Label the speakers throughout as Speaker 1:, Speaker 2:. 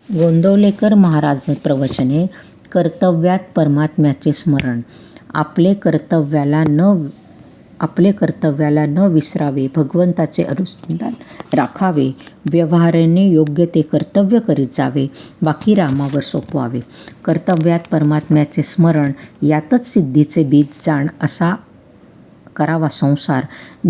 Speaker 1: गोंदवलेकर महाराज प्रवचने. कर्तव्यात परमात्म्याचे स्मरण. आपले कर्तव्याला न विसरावे, भगवंताचे अनुसंधान राखावे, व्यवहाराने योग्य ते कर्तव्य करीत जावे, बाकी रामावर सोपवावे. कर्तव्यात परमात्म्याचे स्मरण, यातच सिद्धीचे बीज जाण. असा करावा संसार,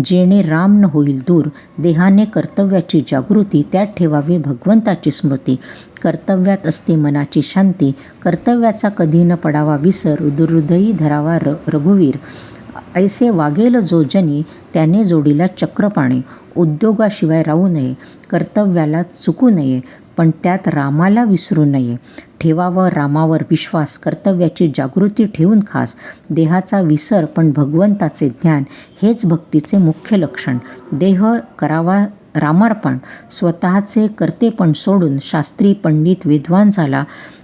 Speaker 1: जेणे राम न होईल दूर. देहाने कर्तव्याची जागृती, त्यात ठेवावी भगवंताची स्मृती. कर्तव्यात असते मनाची शांती, कर्तव्याचा कधी न पडावा विसर. हृदयी धरावा रघुवीर, ऐसे वागेल जो जनी, त्याने जोडीला चक्रपाणी. उद्योगाशिवाय राहू नये, कर्तव्याला चुकू नये, पण त्यात रामाला विसरू नये. ठेवावं रामावर विश्वास, कर्तव्याची जागृती ठेवून खास. देहाचा विसर पण भगवंताचे ध्यान, हेच भक्तीचे मुख्य लक्षण. देह करावा रामार्पण, स्वतःचे कर्तेपण सोडून. शास्त्री पंडित विद्वान झाला,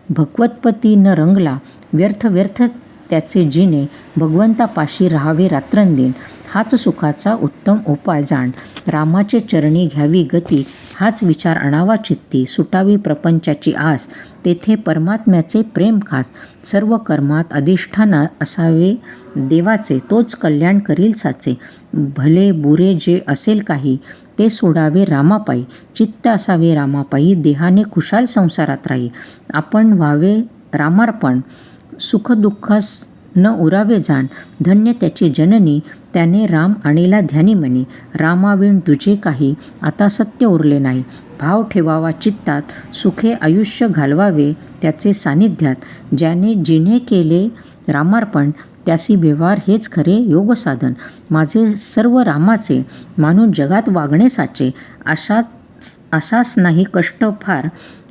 Speaker 1: भगवतपती न रंगला. व्यर्थ व्यर्थ त्याचे जिणे, भगवंतापाशी राहावे रात्रंदिन. हाच सुखाचा उत्तम उपाय जाण. रामाचे चरणी घ्यावी गती, हाच विचार आणावा चित्ती. सुटावी प्रपंचाची आस, तेथे परमात्म्याचे प्रेम खास. सर्व कर्मात अधिष्ठान असावे देवाचे, तोच कल्याण करील साचे. भले बुरे जे असेल काही, ते सोडावे रामापायी. चित्त असावे रामापायी, देहाने खुशाल संसारात राही. आपण व्हावे रामार्पण, सुखदुःखास न उरावे जाण. धन्य त्याची जननी, त्याने राम आणिला ध्यानी मनी. रामाविण तुझे काही, आता सत्य उरले नाही. भाव ठेवावा चित्तात, सुखे आयुष्य घालवावे त्याचे सानिध्यात. ज्याने जिने केले रामार्पण, त्यासी व्यवहार हेच खरे योगसाधन. माझे सर्व रामाचे, मानून जगात वागणे साचे. असाच नाही कष्ट फार,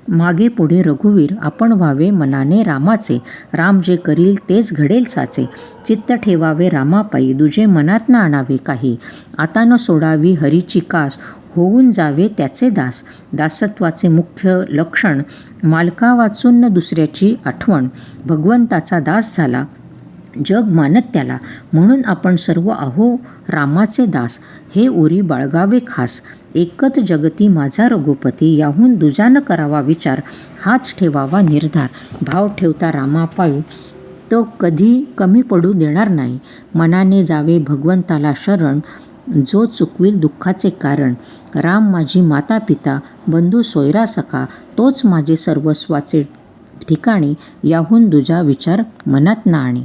Speaker 1: मागे पुढे रघुवीर. आपण व्हावे मनाने रामाचे, राम जे करील तेच घडेल साचे. चित्त ठेवावे रामापायी, दुजे मनात न आणावे काही. आता न सोडावी हरीची कास, होऊन जावे त्याचे दास. दासत्वाचे मुख्य लक्षण, मालका वाचून न दुसऱ्याची आठवण. भगवंताचा दास झाला, जग मानत त्याला. म्हणून आपण सर्व आहो रामाचे दास, हे उरी बाळगावे खास. एकच जगती माझा रघुपती, याहून दुजा न करावा विचार. हाच ठेवावा निर्धार, भाव ठेवता रामापायी, तो कधी कमी पडू देणार नाही. मनाने जावे भगवंताला शरण, जो चुकविल दुःखाचे कारण. राम माझी माता पिता, बंधू सोयरा सखा, तोच माझे सर्वस्वाचे ठिकाणी. याहून दुजा विचार मनात न आणी.